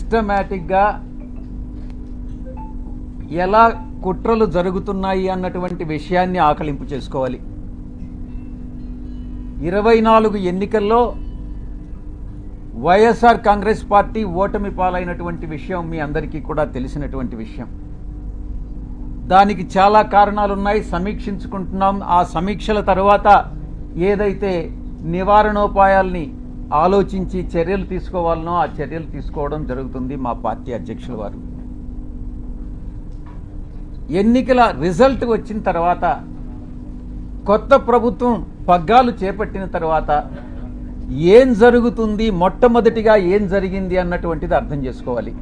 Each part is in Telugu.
సిస్టమేటిక్గా ఎలా కుట్రలు జరుగుతున్నాయి అన్నటువంటి విషయాన్ని ఆకలింపు చేసుకోవాలి. 24 ఎన్నికల్లో వైఎస్ఆర్ కాంగ్రెస్ పార్టీ ఓటమి పాలైనటువంటి విషయం మీ అందరికీ కూడా తెలిసినటువంటి విషయం. దానికి చాలా కారణాలున్నాయి, సమీక్షించుకుంటున్నాం. ఆ సమీక్షల తర్వాత ఏదైతే నివారణోపాయాల్ని ఆలోచించి చర్యలు తీసుకోవాలనో ఆ చర్యలు తీసుకోవడం జరుగుతుంది మా పార్టీ అధ్యక్షుల వారు. ఎన్నికల రిజల్ట్ వచ్చిన తర్వాత, కొత్త ప్రభుత్వం పగ్గాలు చేపట్టిన తర్వాత ఏం జరుగుతుంది, మొట్టమొదటిగా ఏం జరిగింది అన్నటువంటిది అర్థం చేసుకోవాలి.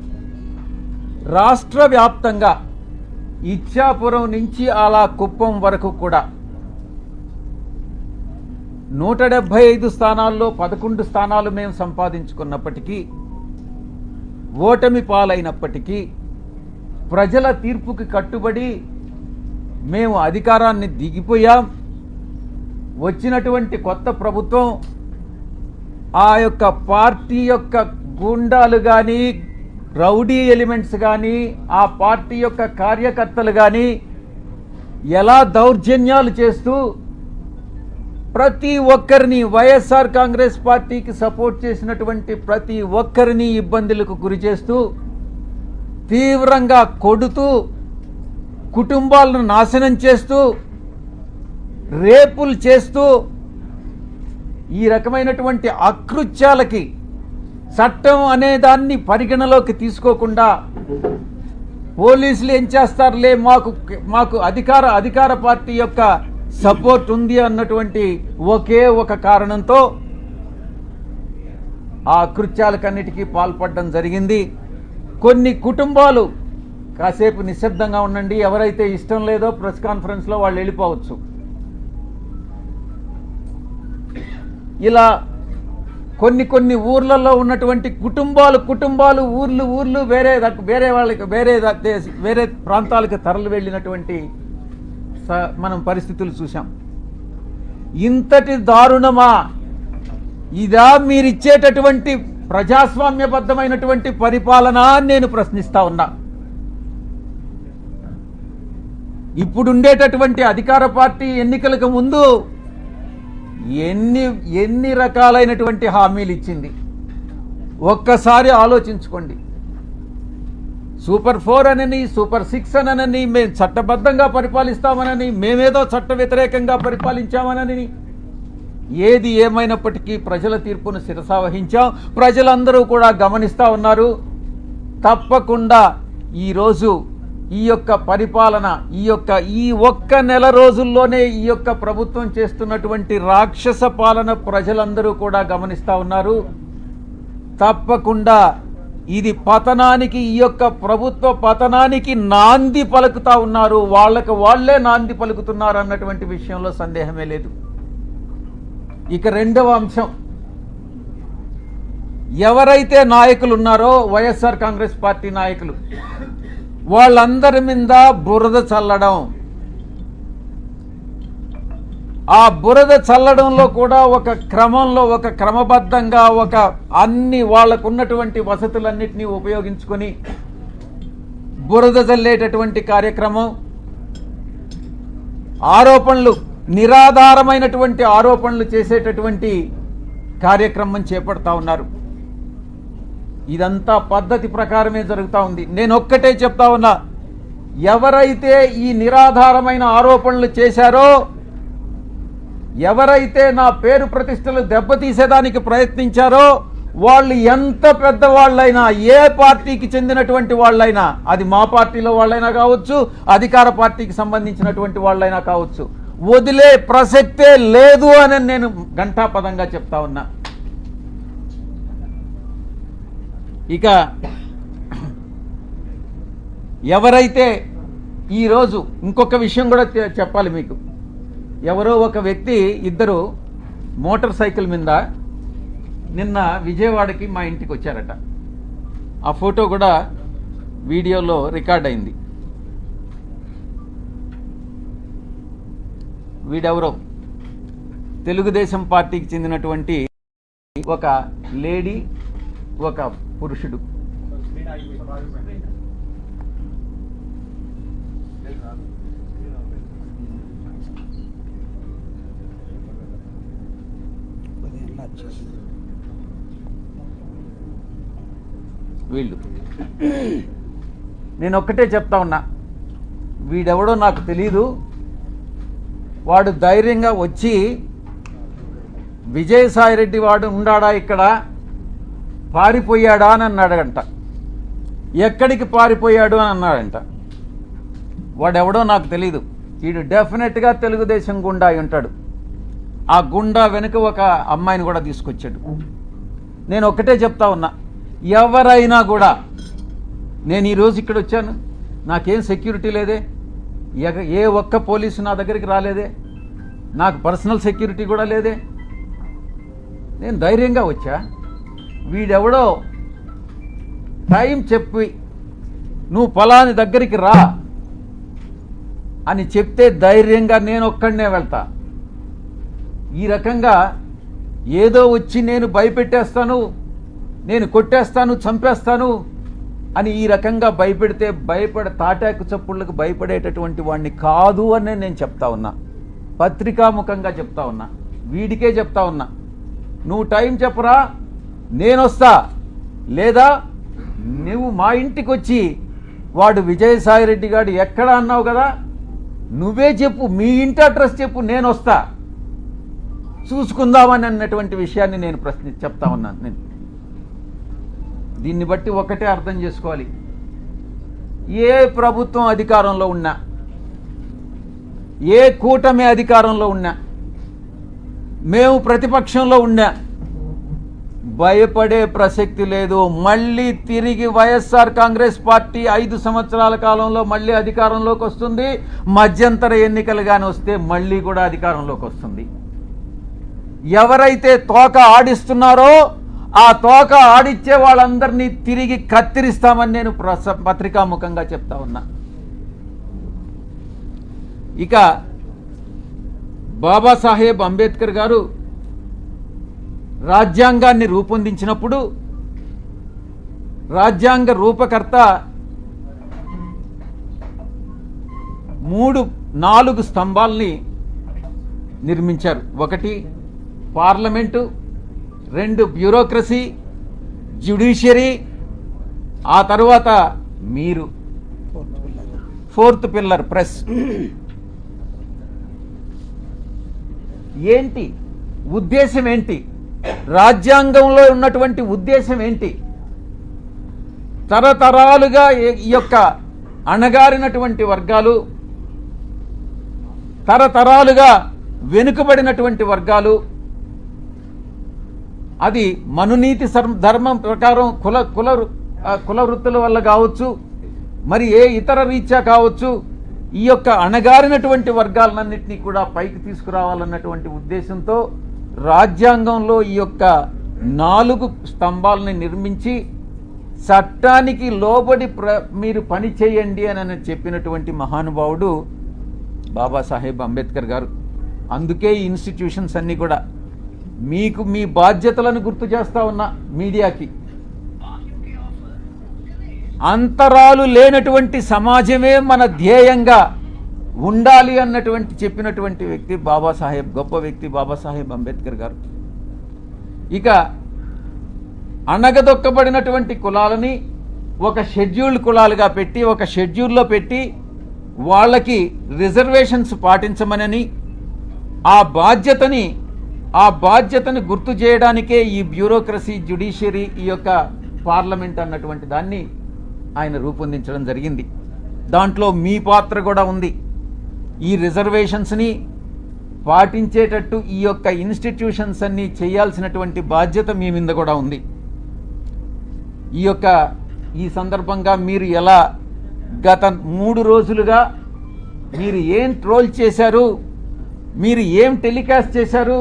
రాష్ట్ర వ్యాప్తంగా ఇచ్చాపురం నుంచి అలా కుప్పం వరకు కూడా 175 స్థానాల్లో 11 స్థానాలు మేము సంపాదించుకున్నప్పటికీ, ఓటమి పాలైనప్పటికీ ప్రజల తీర్పుకి కట్టుబడి మేము అధికారాన్ని దిగిపోయాం. వచ్చినటువంటి కొత్త ప్రభుత్వం ఆ యొక్క పార్టీ యొక్క గూండాలు కానీ, రౌడీ ఎలిమెంట్స్ కానీ, ఆ పార్టీ యొక్క కార్యకర్తలు కానీ ఎలా దౌర్జన్యాలు చేస్తూ ప్రతి ఒక్కరిని, వైఎస్ఆర్ కాంగ్రెస్ పార్టీకి సపోర్ట్ చేసినటువంటి ప్రతి ఒక్కరిని ఇబ్బందులకు గురి చేస్తూ, తీవ్రంగా కొడుతూ, కుటుంబాలను నాశనం చేస్తూ, రేపులు చేస్తూ, ఈ రకమైనటువంటి అకృత్యాలకి చట్టం అనే దాన్ని పరిగణలోకి తీసుకోకుండా పోలీసులు ఏం చేస్తారులే, మాకు అధికార పార్టీ యొక్క సపోర్ట్ ఉంది అన్నటువంటి ఒకే ఒక కారణంతో ఆ అకృత్యాలకన్నిటికీ పాల్పడడం జరిగింది. కొన్ని కుటుంబాలు కాసేపు నిశ్శబ్దంగా ఉండండి, ఎవరైతే ఇష్టం లేదో ప్రెస్ కాన్ఫరెన్స్లో వాళ్ళు వెళ్ళిపోవచ్చు. ఇలా కొన్ని ఊర్లలో ఉన్నటువంటి కుటుంబాలు ఊర్లు వేరే ప్రాంతాలకు తరలి వెళ్ళినటువంటి మనం పరిస్థితులు చూసాం. ఇంతటి దారుణమా ఇదా మీరిచ్చేటటువంటి ప్రజాస్వామ్యబద్ధమైనటువంటి పరిపాలన అని నేను ప్రశ్నిస్తా ఉన్నా. ఇప్పుడుండేటటువంటి అధికార పార్టీ ఎన్నికలకు ముందు ఎన్ని రకాలైనటువంటి హామీలు ఇచ్చింది ఒక్కసారి ఆలోచించుకోండి. సూపర్ 4 అనని, సూపర్ 6 అనని, మేము చట్టబద్ధంగా పరిపాలిస్తామనని, మేమేదో చట్ట వ్యతిరేకంగా పరిపాలించామనని, ఏది ఏమైనప్పటికీ ప్రజల తీర్పును శిరసావహించాం. ప్రజలందరూ కూడా గమనిస్తూ ఉన్నారు. తప్పకుండా ఈరోజు ఈ యొక్క పరిపాలన, ఈ ఒక్క నెల రోజుల్లోనే ఈ యొక్క ప్రభుత్వం చేస్తున్నటువంటి రాక్షస పాలన ప్రజలందరూ కూడా గమనిస్తూ ఉన్నారు. తప్పకుండా ఇది పతనానికి, ఈ యొక్క ప్రభుత్వ పతనానికి నాంది పలుకుతా ఉన్నారు. వాళ్లే నాంది పలుకుతున్నారు అన్నటువంటి విషయంలో సందేహమే లేదు. ఇక రెండవ అంశం, ఎవరైతే నాయకులు ఉన్నారో వైఎస్ఆర్ కాంగ్రెస్ పార్టీ నాయకులు, వాళ్ళందరి మీద బురద చల్లడం. ఆ బురద చల్లడంలో కూడా ఒక క్రమంలో, ఒక క్రమబద్ధంగా, అన్ని వాళ్లకు ఉన్నటువంటి వసతులన్నింటినీ ఉపయోగించుకొని బురద చల్లేటటువంటి కార్యక్రమం, ఆరోపణలు, నిరాధారమైనటువంటి ఆరోపణలు చేసేటటువంటి కార్యక్రమం చేపడతా ఉన్నారు. ఇదంతా పద్ధతి ప్రకారమే జరుగుతూ ఉంది. నేను ఒక్కటే చెప్తా ఉన్నా, ఎవరైతే ఈ నిరాధారమైన ఆరోపణలు చేశారో, ఎవరైతే నా పేరు ప్రతిష్టలు దెబ్బతీసేదానికి ప్రయత్నించారో, వాళ్ళు ఎంత పెద్దవాళ్ళైనా, ఏ పార్టీకి చెందినటువంటి వాళ్ళైనా, అది మా పార్టీలో వాళ్ళైనా కావచ్చు, అధికార పార్టీకి సంబంధించినటువంటి వాళ్ళైనా కావచ్చు, వదిలే ప్రసక్తే లేదు అని నేను ఘంటాపదంగా చెప్తా ఉన్నా. ఇక ఎవరైతే ఈరోజు ఇంకొక విషయం కూడా చెప్పాలి మీకు. ఎవరో ఒక వ్యక్తి, ఇద్దరు మోటార్ సైకిల్ మీద నిన్న విజయవాడకి మా ఇంటికి వచ్చారట. ఆ ఫోటో కూడా వీడియోలో రికార్డ్ అయింది. వీడెవరో తెలుగుదేశం పార్టీకి చెందినటువంటి ఒక లేడీ, ఒక పురుషుడు. వీళ్ళు నేను ఒక్కటే చెప్తా ఉన్నా, వీడెవడో నాకు తెలీదు, వాడు ధైర్యంగా వచ్చి విజయసాయిరెడ్డి వాడు ఉండాడా ఇక్కడ, పారిపోయాడా అని అన్నాడంట. ఎక్కడికి పారిపోయాడు అని అన్నాడంట. వాడెవడో నాకు తెలీదు. వీడు డెఫినెట్గా తెలుగుదేశం గుండా అయి ఉంటాడు. ఆ గుండా వెనుక ఒక అమ్మాయిని కూడా తీసుకొచ్చాడు. నేను ఒక్కటే చెప్తా ఉన్నా, ఎవరైనా కూడా, నేను ఈరోజు ఇక్కడ వచ్చాను, నాకేం సెక్యూరిటీ లేదే, ఏ ఒక్క పోలీసు నా దగ్గరికి రాలేదే, నాకు పర్సనల్ సెక్యూరిటీ కూడా లేదే, నేను ధైర్యంగా వచ్చా. వీడెవడో టైం చెప్పి నువ్వు ఫలాని దగ్గరికి రా అని చెప్తే ధైర్యంగా నేను ఒక్కడనే వెళ్తా. ఈ రకంగా ఏదో వచ్చి నేను భయపెట్టేస్తాను, నేను కొట్టేస్తాను, చంపేస్తాను అని ఈ రకంగా భయపెడితే తాటాకు చప్పుళ్ళకు భయపడేటటువంటి వాడిని కాదు అని నేను చెప్తా ఉన్నా. పత్రికాముఖంగా చెప్తా ఉన్నా, వీడికే చెప్తా ఉన్నా, నువ్వు టైం చెప్పరా, నేను వస్తా, లేదా నువ్వు మా ఇంటికి వచ్చి వాడు విజయసాయిరెడ్డి గారు ఎక్కడ అన్నావు కదా, నువ్వే చెప్పు, మీ ఇంటి అడ్రస్ చెప్పు, నేను వస్తా, చూసుకుందామని అన్నటువంటి విషయాన్ని నేను చెప్తా ఉన్నాను. నేను దీన్ని బట్టి ఒకటే అర్థం చేసుకోవాలి, ఏ ప్రభుత్వం అధికారంలో ఉన్నా, ఏ కూటమి అధికారంలో ఉన్నా, మేము ప్రతిపక్షంలో ఉన్నా, భయపడే ప్రసక్తి లేదు. మళ్ళీ తిరిగి వైఎస్ఆర్ కాంగ్రెస్ పార్టీ 5 సంవత్సరాల కాలంలో మళ్ళీ అధికారంలోకి వస్తుంది. మధ్యంతర ఎన్నికలు కానీ వస్తే మళ్ళీ కూడా అధికారంలోకి వస్తుంది. ఎవరైతే తోక ఆడిస్తున్నారో ఆ తోక ఆడిచ్చే వాళ్ళందరినీ తిరిగి కత్తిరిస్తామని నేను పత్రికాముఖంగా చెప్తా ఉన్నా. ఇక బాబాసాహెబ్ అంబేద్కర్ గారు రాజ్యాంగాన్ని రూపొందించినప్పుడు రాజ్యాంగ రూపకర్త 4 స్తంభాల్ని నిర్మించారు. 1 పార్లమెంటు, 2 బ్యూరోక్రసీ, జ్యుడిషియరీ, ఆ తర్వాత మీరు 4th పిల్లర్ ప్రెస్. ఏంటి ఉద్దేశం, ఏంటి రాజ్యాంగంలో ఉన్నటువంటి ఉద్దేశం ఏంటి? తరతరాలుగా ఈ యొక్క అణగారినటువంటి వర్గాలు, తరతరాలుగా వెనుకబడినటువంటి వర్గాలు, అది మనునీతి ధర్మం ప్రకారం కుల వృత్తుల వల్ల కావచ్చు, మరి ఏ ఇతర రీత్యా కావచ్చు, ఈ యొక్క అణగారినటువంటి వర్గాలన్నింటినీ కూడా పైకి తీసుకురావాలన్నటువంటి ఉద్దేశంతో రాజ్యాంగంలో ఈ యొక్క 4 స్తంభాలని నిర్మించి చట్టానికి లోబడి మీరు పని చేయండి అని చెప్పినటువంటి మహానుభావుడు బాబాసాహెబ్ అంబేద్కర్ గారు. అందుకే ఈ ఇన్స్టిట్యూషన్స్ అన్నీ కూడా మీకు మీ బాధ్యతలను గుర్తు చేస్తా ఉన్నా. మీడియాకి అంతరాలు లేనటువంటి సమాజమే మన ధ్యేయంగా ఉండాలి అన్నటువంటి చెప్పినటువంటి వ్యక్తి గొప్ప వ్యక్తి బాబాసాహెబ్ అంబేద్కర్ గారు. ఇక అణగదొక్కబడినటువంటి కులాలని ఒక షెడ్యూల్డ్ కులాలుగా పెట్టి, ఒక షెడ్యూల్లో పెట్టి వాళ్ళకి రిజర్వేషన్స్ పాటించమనని, ఆ బాధ్యతని గుర్తు చేయడానికే ఈ బ్యూరోక్రసీ, జ్యుడిషియరీ, ఈ యొక్క పార్లమెంట్ అన్నటువంటి దాన్ని ఆయన రూపొందించడం జరిగింది. దాంట్లో మీ పాత్ర కూడా ఉంది. ఈ రిజర్వేషన్స్ని పాటించేటట్టు ఈ యొక్క ఇన్స్టిట్యూషన్స్ అన్నీ చేయాల్సినటువంటి బాధ్యత మీ మీద కూడా ఉంది. ఈ సందర్భంగా మీరు ఎలా గత 3 రోజులుగా మీరు ఏం ట్రోల్ చేశారు, మీరు ఏం టెలికాస్ట్ చేశారు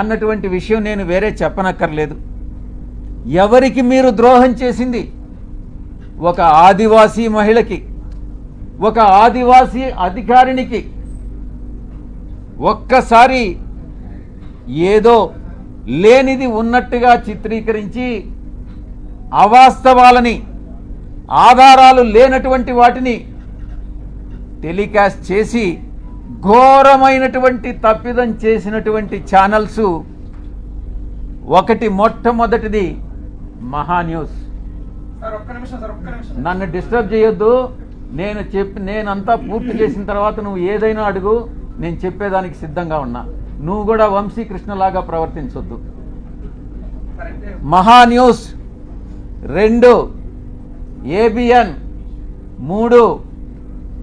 అన్నటువంటి విషయం నేను వేరే చెప్పనక్కర్లేదు. ఎవరికి మీరు ద్రోహం చేసింది? ఒక ఆదివాసీ మహిళకి, ఒక ఆదివాసీ అధికారినికి ఒక్కసారి ఏదో లేనిది ఉన్నట్టుగా చిత్రీకరించి అవాస్తవాలని ఆధారాలు లేనటువంటి వాటిని టెలికాస్ట్ చేసి ఘోరమైనటువంటి తప్పిదం చేసినటువంటి ఛానల్స్ ఒకటి, మొట్టమొదటిది మహా న్యూస్. నన్ను డిస్టర్బ్ చేయొద్దు. నేనంతా పూర్తి చేసిన తర్వాత నువ్వు ఏదైనా అడుగు, నేను చెప్పేదానికి సిద్ధంగా ఉన్నా. నువ్వు కూడా వంశీకృష్ణలాగా ప్రవర్తించొద్దు. మహా న్యూస్ 2, ABN 3,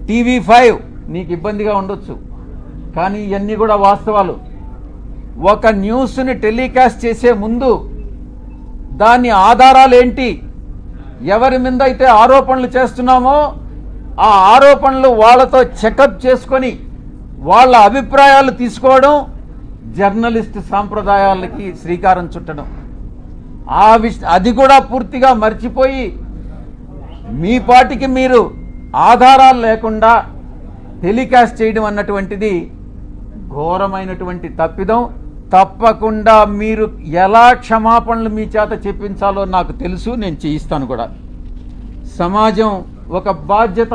TV5. నీకు ఇబ్బందిగా ఉండొచ్చు, కానీ ఇవన్నీ కూడా వాస్తవాలు. ఒక న్యూస్ని టెలికాస్ట్ చేసే ముందు దాని ఆధారాలు ఏంటి, ఎవరి మీద అయితే ఆరోపణలు చేస్తున్నామో ఆ ఆరోపణలు వాళ్ళతో చెకప్ చేసుకొని వాళ్ళ అభిప్రాయాలు తీసుకోవడం జర్నలిస్ట్ సాంప్రదాయాలకి శ్రీకారం చుట్టడం. అది కూడా పూర్తిగా మర్చిపోయి మీ పాటికి మీరు ఆధారాలు లేకుండా టెలికాస్ట్ చేయడం అన్నటువంటిది ఘోరమైనటువంటి తప్పిదం. తప్పకుండా మీరు ఎలా క్షమాపణలు మీ చేత చెప్పించాలో నాకు తెలుసు, నేను చేయిస్తాను కూడా. సమాజం ఒక బాధ్యత,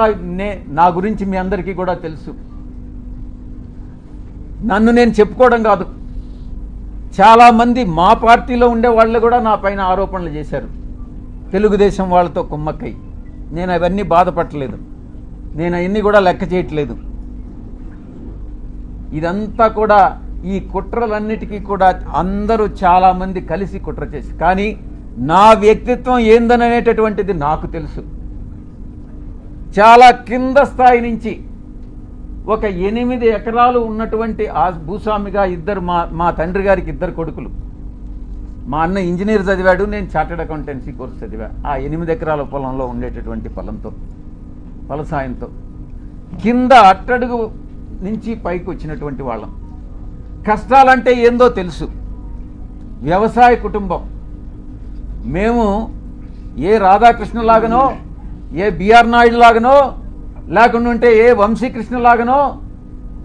నా గురించి మీ అందరికీ కూడా తెలుసు. నన్ను నేను చెప్పుకోవడం కాదు, చాలామంది మా పార్టీలో ఉండే వాళ్ళు కూడా నా పైన ఆరోపణలు చేశారు, తెలుగుదేశం వాళ్ళతో కుమ్మక్కై. నేను అవన్నీ బాధపడలేదు, నేను అవన్నీ కూడా లెక్క చేయట్లేదు. ఇదంతా కూడా ఈ కుట్రలన్నిటికీ కూడా అందరూ చాలామంది కలిసి కుట్ర చేసి, కానీ నా వ్యక్తిత్వం ఏందనేటటువంటిది నాకు తెలుసు. చాలా కింద స్థాయి నుంచి ఒక 8 ఎకరాలు ఉన్నటువంటి ఆ భూస్వామిగా మా తండ్రి గారికి 2 కొడుకులు. మా అన్న ఇంజనీర్ చదివాడు, నేను చార్టెడ్ అకౌంటెన్సీ కోర్సు చదివా. ఆ 8 ఎకరాల పొలంలో ఉండేటటువంటి ఫలసాయంతో కింద అట్టడుగు నుంచి పైకి వచ్చినటువంటి వాళ్ళం. కష్టాలంటే ఏందో తెలుసు. వ్యవసాయ కుటుంబం. మేము ఏ రాధాకృష్ణ లాగనో, ఏ బిఆర్ నాయుడు లాగనో, లేకుంటే ఏ వంశీకృష్ణ లాగనో.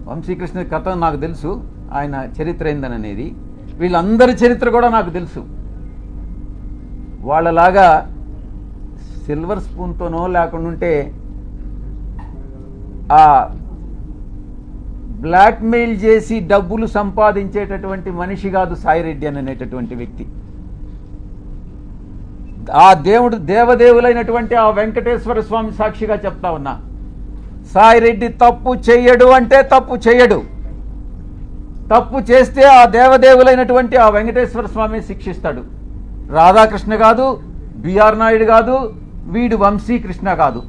వంశీకృష్ణ కథ నాకు తెలుసు, ఆయన చరిత్ర ఏందనేది. వీళ్ళందరి చరిత్ర కూడా నాకు తెలుసు. వాళ్ళలాగా సిల్వర్ స్పూన్తోనో లేకుంటే ఆ బ్లాక్మెయిల్ చేసి డబ్బులు సంపాదించేటటువంటి మనిషి కాదు సాయిరెడ్డి అనేటటువంటి వ్యక్తి. ఆ దేవదేవులైనటువంటి ఆ వెంకటేశ్వర స్వామి సాక్షిగా చెప్తా ఉన్నా, సాయిరెడ్డి తప్పు చెయ్యడు అంటే తప్పు చెయ్యడు. తప్పు చేస్తే ఆ దేవదేవులైనటువంటి ఆ వెంకటేశ్వర స్వామి శిక్షిస్తాడు. రాధాకృష్ణ కాదు, బిఆర్ నాయుడు కాదు, వీడు వంశీకృష్ణ కాదు.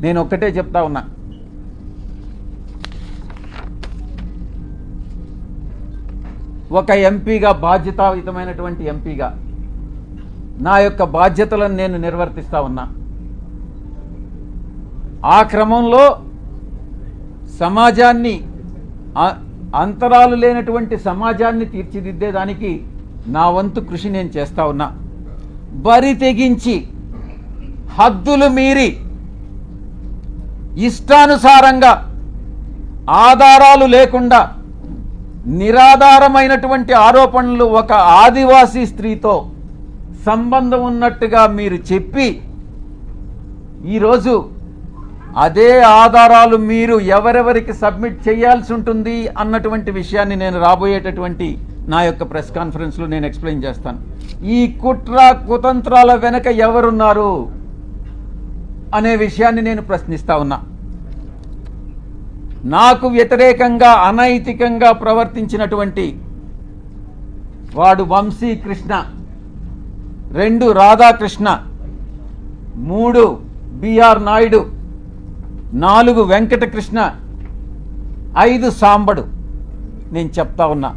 నేను ఒక్కటే చెప్తా ఉన్నా, ఒక ఎంపీగా, బాధ్యతాయుతమైనటువంటి ఎంపీగా నా యొక్క బాధ్యతలను నేను నిర్వర్తిస్తా ఉన్నా. ఆ క్రమంలో సమాజాన్ని, అంతరాలు లేనటువంటి సమాజాన్ని తీర్చిదిద్దేదానికి నా వంతు కృషి నేను చేస్తా ఉన్నా. బరి తెగించి హద్దులు మీరి ఇష్టానుసారంగా ఆధారాలు లేకుండా నిరాధారమైనటువంటి ఆరోపణలు ఒక ఆదివాసీ స్త్రీతో సంబంధం ఉన్నట్టుగా మీరు చెప్పి ఈరోజు అదే ఆధారాలు మీరు ఎవరెవరికి సబ్మిట్ చేయాల్సి ఉంటుంది అన్నటువంటి విషయాన్ని నేను రాబోయేటటువంటి నా యొక్క ప్రెస్ కాన్ఫరెన్స్లో నేను ఎక్స్ప్లెయిన్ చేస్తాను. ఈ కుట్ర కుతంత్రాల వెనక ఎవరున్నారు అనే విషయాన్ని నేను ప్రశ్నిస్తా ఉన్నా. నాకు వ్యతిరేకంగా అనైతికంగా ప్రవర్తించినటువంటి వాడు వంశీకృష్ణ, 2 రాధాకృష్ణ, 3 బిఆర్ నాయుడు, 4 వెంకటకృష్ణ, 5 సాంబడు. నేను చెప్తా ఉన్నా,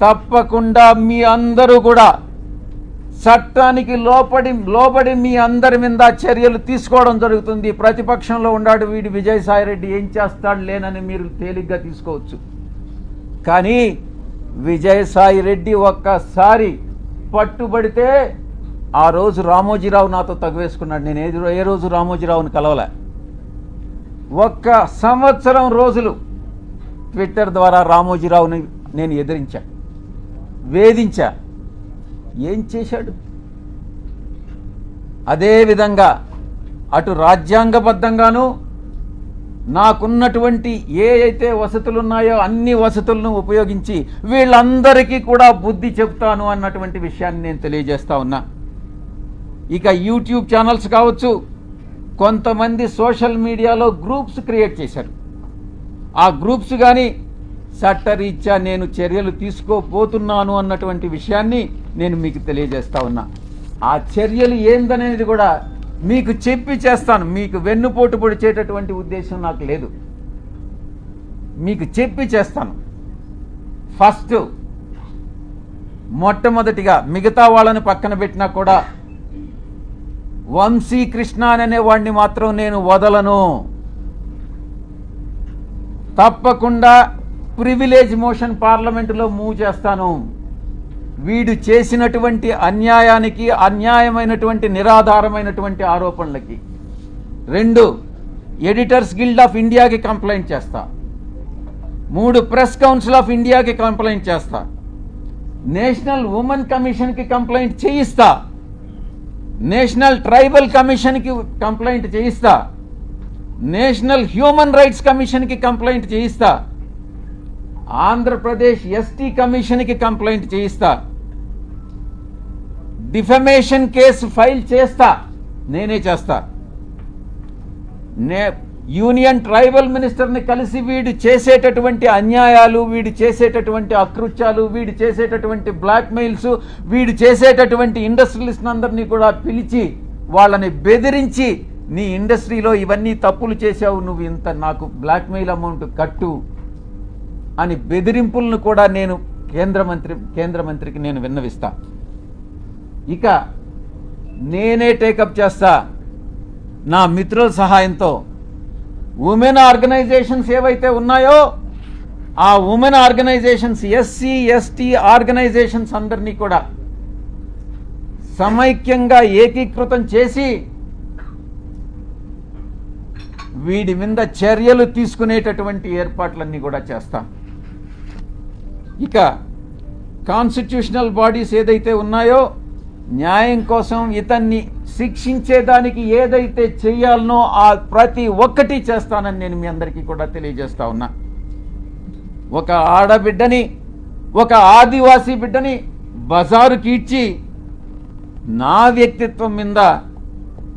తప్పకుండా మీ అందరూ కూడా చట్టానికి లోబడి మీ అందరి మీద చర్యలు తీసుకోవడం జరుగుతుంది. ప్రతిపక్షంలో ఉన్నాడు వీడు విజయసాయిరెడ్డి, ఏం చేస్తాడు లేనని మీరు తేలిగ్గా తీసుకోవచ్చు. కానీ విజయసాయిరెడ్డి ఒక్కసారి పట్టుబడితే ఆ రోజు రామోజీరావు నాతో తగువేసుకున్నాడు. నేను ఏ రోజు రామోజీరావుని కలవలే. 1 సంవత్సరం రోజులు ట్విట్టర్ ద్వారా రామోజీరావుని నేను ఎదిరించా, వేధించా. ఏం చేశాడు? అదేవిధంగా అటు రాజ్యాంగబద్ధంగాను నాకున్నటువంటి ఏ అయితే వసతులు ఉన్నాయో అన్ని వసతులను ఉపయోగించి వీళ్ళందరికీ కూడా బుద్ధి చెప్తాను అన్నటువంటి విషయాన్ని నేను తెలియజేస్తా ఉన్నా. ఇక యూట్యూబ్ ఛానల్స్ కావచ్చు, కొంతమంది సోషల్ మీడియాలో గ్రూప్స్ క్రియేట్ చేశారు. ఆ గ్రూప్స్ కానీ చట్టరీత్యా నేను చర్యలు తీసుకోబోతున్నాను అన్నటువంటి విషయాన్ని నేను మీకు తెలియజేస్తా ఉన్నా. ఆ చర్యలు ఏందనేది కూడా మీకు చెప్పి చేస్తాను. మీకు వెన్నుపోటు పొడిచేటటువంటి ఉద్దేశం నాకు లేదు. మీకు చెప్పి చేస్తాను. ఫస్ట్ మొట్టమొదటిగా మిగతా వాళ్ళని పక్కన పెట్టినా కూడా వంశీకృష్ణ అనే వాడిని మాత్రం నేను వదలను. తప్పకుండా ప్రివిలేజ్ మోషన్ పార్లమెంటులో మూవ్ చేస్తాను. వీడు చేసినటువంటి అన్యాయానికి, అన్యాయమైనటువంటి నిరాధారమైనటువంటి ఆరోపణలకి. 2, ఎడిటర్స్ గిల్డ్ ఆఫ్ ఇండియాకి కంప్లైంట్ చేస్తా. 3, ప్రెస్ కౌన్సిల్ ఆఫ్ ఇండియాకి కంప్లైంట్ చేస్తా. నేషనల్ ఉమెన్ కమిషన్కి కంప్లైంట్ చేయిస్తా. నేషనల్ ట్రైబల్ కమిషన్కి కంప్లైంట్ చేయిస్తా. నేషనల్ హ్యూమన్ రైట్స్ కమిషన్కి కంప్లైంట్ చేయిస్తా. ఆంధ్రప్రదేశ్ ఎస్టీ కమిషన్కి కంప్లైంట్ చేయిస్తా. డిఫమేషన్ కేసు ఫైల్ చేస్తా. నేనే చేస్తా. యూనియన్ ట్రైబల్ మినిస్టర్ని కలిసి వీడు చేసేటటువంటి అన్యాయాలు, వీడు చేసేటటువంటి అకృత్యాలు, వీడు చేసేటటువంటి బ్లాక్మెయిల్స్, వీడు చేసేటటువంటి ఇండస్ట్రియలిస్ట్ అందరినీ కూడా పిలిచి వాళ్ళని బెదిరించి, నీ ఇండస్ట్రీలో ఇవన్నీ తప్పులు చేశావు, నువ్వు ఇంత నాకు బ్లాక్మెయిల్ అమౌంట్ కట్టు అని బెదిరింపులను కూడా నేను కేంద్ర మంత్రికి నేను విన్నవిస్తా. ఇక నేనే టేకప్ చేస్తా. నా మిత్రుల సహాయంతో ఉమెన్ ఆర్గనైజేషన్స్ ఏవైతే ఉన్నాయో ఆ women organisations, SC ST organisations అందరినీ కూడా సమైక్యంగా ఏకీకృతం చేసి వీడి మీద చర్యలు తీసుకునేటటువంటి ఏర్పాట్లన్నీ కూడా చేస్తాం. ఇక కాన్స్టిట్యూషనల్ బాడీస్ ఏదైతే ఉన్నాయో న్యాయం కోసం ఇతన్ని శిక్షించేదానికి ఏదైతే చేయాలనో ఆ ప్రతి ఒక్కటి చేస్తానని నేను మీ అందరికీ కూడా తెలియజేస్తా ఉన్నా. ఒక ఆడబిడ్డని, ఒక ఆదివాసీ బిడ్డని బజారుకి ఇచ్చి నా వ్యక్తిత్వం మీద,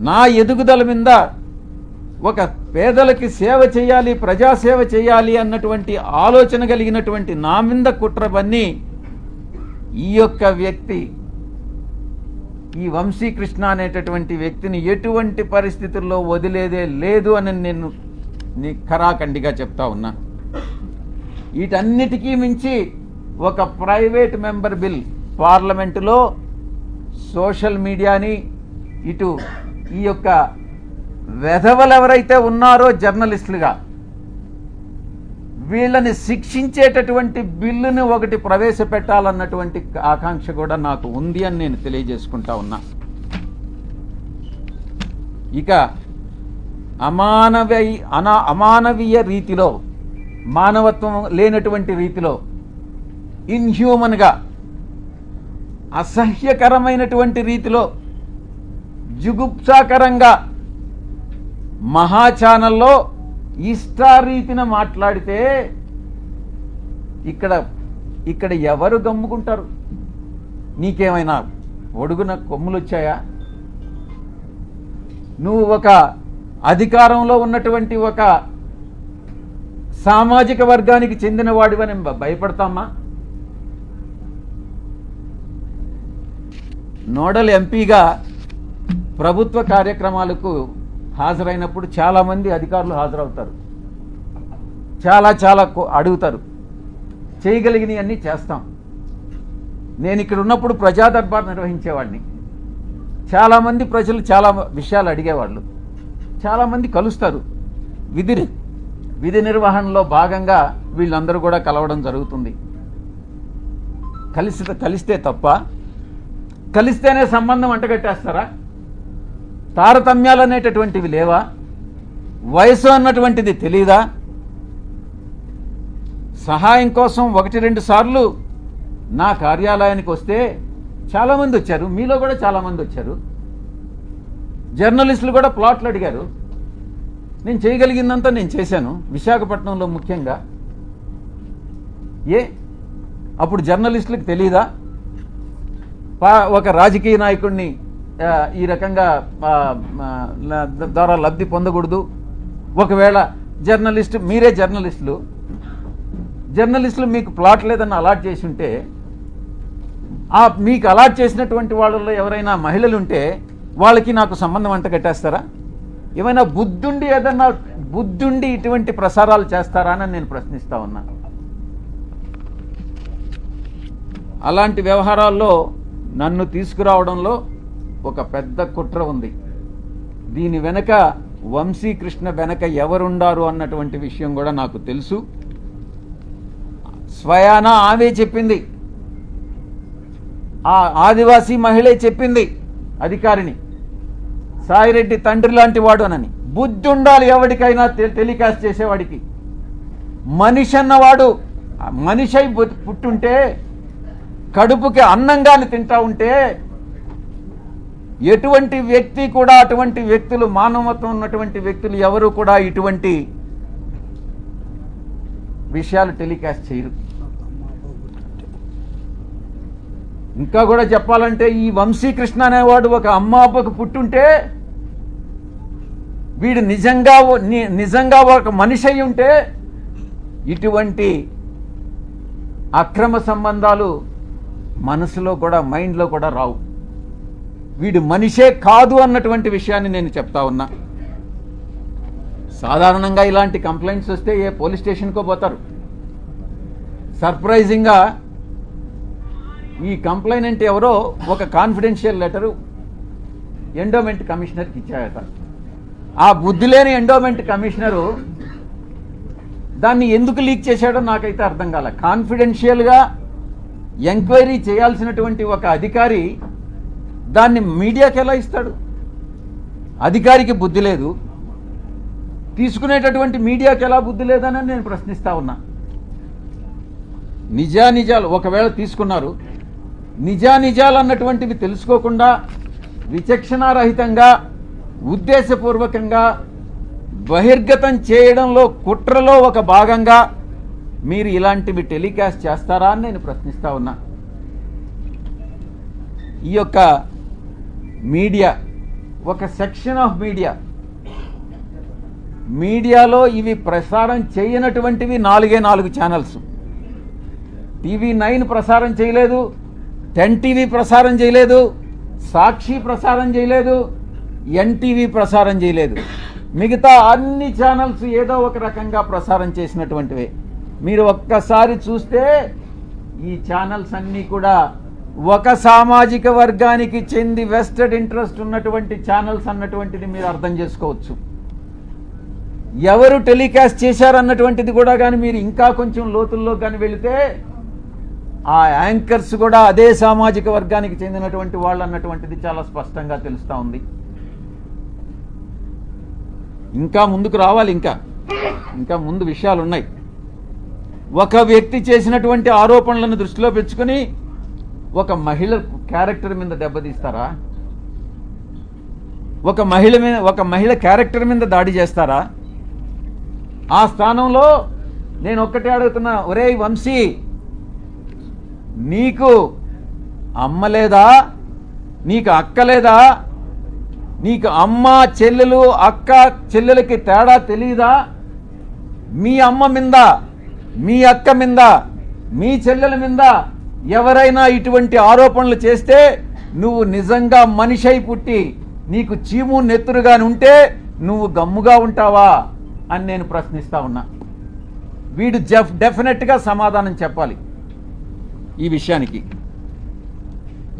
నా ఎదుగుదల మీద, ఒక పేదలకి సేవ చేయాలి, ప్రజాసేవ చేయాలి అన్నటువంటి ఆలోచన కలిగినటువంటి నా మీద కుట్ర పన్ని ఈ యొక్క వ్యక్తి, ఈ వంశీకృష్ణ అనేటటువంటి వ్యక్తిని ఎటువంటి పరిస్థితుల్లో వదిలేదే లేదు అని నేను ఖరాఖండిగా చెప్తా ఉన్నా. వీటన్నిటికీ మించి ఒక ప్రైవేట్ మెంబర్ బిల్ పార్లమెంటులో సోషల్ మీడియాని, ఇటు ఈ యొక్క వెధవలు ఎవరైతే ఉన్నారో జర్నలిస్టులుగా వీళ్ళని శిక్షించేటటువంటి బిల్లుని ఒకటి ప్రవేశపెట్టాలన్నటువంటి ఆకాంక్ష కూడా నాకు ఉంది అని నేను తెలియజేసుకుంటా ఉన్నా. ఇక అమానవీయ రీతిలో, మానవత్వం లేనటువంటి రీతిలో, ఇన్హ్యూమన్గా, అసహ్యకరమైనటువంటి రీతిలో, జుగుప్సాకరంగా మహా ఛానల్లో ఇష్టారీతిన మాట్లాడితే ఇక్కడ ఎవరు గమ్ముకుంటారు? నీకేమైనా ఒడుగున కొమ్ములు వచ్చాయా? నువ్వు ఒక అధికారంలో ఉన్నటువంటి ఒక సామాజిక వర్గానికి చెందిన వాడివని భయపడతామా? నోడల్ ఎంపీగా ప్రభుత్వ కార్యక్రమాలకు హాజరైనప్పుడు చాలామంది అధికారులు హాజరవుతారు, చాలా అడుగుతారు, చేయగలిగినవన్నీ చేస్తాం. నేను ఇక్కడ ఉన్నప్పుడు ప్రజా దర్బార్ నిర్వహించేవాడిని. చాలామంది ప్రజలు చాలా విషయాలు అడిగేవాళ్ళు, చాలామంది కలుస్తారు. విధి నిర్వహణలో భాగంగా వీళ్ళందరూ కూడా కలవడం జరుగుతుంది. కలిస్తే తప్ప? కలిస్తేనే సంబంధం అంటగట్టేస్తారా? తారతమ్యాలు అనేటటువంటివి లేవా? వయసు అన్నటువంటిది తెలీదా? సహాయం కోసం 1-2 సార్లు నా కార్యాలయానికి వస్తే చాలామంది వచ్చారు, మీలో కూడా చాలామంది వచ్చారు. జర్నలిస్టులు కూడా ప్లాట్లు అడిగారు. నేను చేయగలిగిందంతా నేను చేశాను, విశాఖపట్నంలో ముఖ్యంగా. అప్పుడు జర్నలిస్టులకు తెలీదా ఒక రాజకీయ నాయకుడిని ఈ రకంగా ద్వారా లబ్ధి పొందకూడదు? ఒకవేళ మీరే జర్నలిస్టులు మీకు ప్లాట్ లేదని అలాట్ చేసి ఉంటే, మీకు అలాట్ చేసినటువంటి వాళ్ళలో ఎవరైనా మహిళలు ఉంటే వాళ్ళకి నాకు సంబంధం అంట కట్టేస్తారా? ఏమైనా బుద్ధుండి ఇటువంటి ప్రసారాలు చేస్తారా అని నేను ప్రశ్నిస్తా ఉన్నా. అలాంటి వ్యవహారాల్లో నన్ను తీసుకురావడంలో ఒక పెద్ద కుట్ర ఉంది. దీని వెనక వంశీకృష్ణ వెనక ఎవరుండారు అన్నటువంటి విషయం కూడా నాకు తెలుసు. స్వయాన ఆమె చెప్పింది, ఆ ఆదివాసీ మహిళే చెప్పింది అధికారిని, సాయిరెడ్డి తండ్రి లాంటి వాడు అనని. బుద్ధి ఉండాలి ఎవరికైనా, టెలికాస్ట్ చేసేవాడికి. మనిషి అన్నవాడు మనిషి అయి పుట్టుంటే, కడుపుకి అన్నంగాని తింటా ఉంటే, ఎటువంటి వ్యక్తి కూడా, అటువంటి వ్యక్తులు, మానవత్వం ఉన్నటువంటి వ్యక్తులు ఎవరు కూడా ఇటువంటి విషయాలు టెలికాస్ట్ చేయరు. ఇంకా కూడా చెప్పాలంటే, ఈ వంశీకృష్ణ అనేవాడు ఒక అమ్మ అబ్బకు పుట్టుంటే, వీడు నిజంగా ఒక మనిషి అయి ఉంటే ఇటువంటి అక్రమ సంబంధాలు మనసులో కూడా, మైండ్లో కూడా రావు. వీడు మనిషే కాదు అన్నటువంటి విషయాన్ని నేను చెప్తా ఉన్నా. సాధారణంగా ఇలాంటి కంప్లైంట్స్ వస్తే ఏ పోలీస్ స్టేషన్కో పోతారు. సర్ప్రైజింగ్గా ఈ కంప్లైనెంట్ ఎవరో ఒక కాన్ఫిడెన్షియల్ లెటరు ఎండోమెంట్ కమిషనర్కి ఇచ్చాయట. ఆ బుద్ధి లేని ఎండోమెంట్ కమిషనరు దాన్ని ఎందుకు లీక్ చేశాడో నాకైతే అర్థం కాలే. కాన్ఫిడెన్షియల్గా ఎంక్వైరీ చేయాల్సినటువంటి ఒక అధికారి దాన్ని మీడియాకి ఎలా ఇస్తాడు? అధికారికి బుద్ధి లేదు, తీసుకునేటటువంటి మీడియాకి ఎలా బుద్ధి లేదని నేను ప్రశ్నిస్తా ఉన్నా. నిజాలు ఒకవేళ తీసుకున్నారు, నిజాలు అన్నటువంటివి తెలుసుకోకుండా విచక్షణారహితంగా ఉద్దేశపూర్వకంగా బహిర్గతం చేయడంలో, కుట్రలో ఒక భాగంగా మీరు ఇలాంటివి టెలికాస్ట్ చేస్తారా అని నేను ప్రశ్నిస్తా ఉన్నా. ఈ యొక్క మీడియా, ఒక సెక్షన్ ఆఫ్ మీడియాలో ఇవి ప్రసారం చేయనటువంటివి 4 ఛానల్స్. TV9 ప్రసారం చేయలేదు, 10 టీవీ ప్రసారం చేయలేదు, సాక్షి ప్రసారం చేయలేదు, NTV ప్రసారం చేయలేదు. మిగతా అన్ని ఛానల్స్ ఏదో ఒక రకంగా ప్రసారం చేసినటువంటివే. మీరు ఒక్కసారి చూస్తే ఈ ఛానల్స్ అన్నీ కూడా ఒక సామాజిక వర్గానికి చెంది వెస్టెడ్ ఇంట్రెస్ట్ ఉన్నటువంటి ఛానల్స్ అన్నటువంటిది మీరు అర్థం చేసుకోవచ్చు. ఎవరు టెలికాస్ట్ చేశారన్నటువంటిది కూడా కానీ మీరు ఇంకా కొంచెం లోతుల్లో కానీ వెళితే ఆ యాంకర్స్ కూడా అదే సామాజిక వర్గానికి చెందినటువంటి వాళ్ళు అన్నటువంటిది చాలా స్పష్టంగా తెలుస్తూ ఉంది. ఇంకా ముందుకు రావాలి, ఇంకా ముందు విషయాలు ఉన్నాయి. ఒక వ్యక్తి చేసినటువంటి ఆరోపణలను దృష్టిలో పెంచుకొని ఒక మహిళ క్యారెక్టర్ మీద దెబ్బతీస్తారా? ఒక మహిళ క్యారెక్టర్ మీద దాడి చేస్తారా? ఆ స్థానంలో నేను ఒక్కటే అడుగుతున్నా, ఒరేయ్ వంశీ, నీకు అమ్మ లేదా? నీకు అక్క లేదా? నీకు అమ్మ చెల్లెలు, అక్క చెల్లెలకి తేడా తెలియదా? మీ అమ్మ మీద, మీ అక్క మీద, మీ చెల్లెల మీద ఎవరైనా ఇటువంటి ఆరోపణలు చేస్తే నువ్వు నిజంగా మనిషి అయి పుట్టి నీకు చీము నెత్తురుగాని ఉంటే నువ్వు గమ్ముగా ఉంటావా అని నేను ప్రశ్నిస్తా ఉన్నా. వీడు డెఫినెట్గా సమాధానం చెప్పాలి ఈ విషయానికి.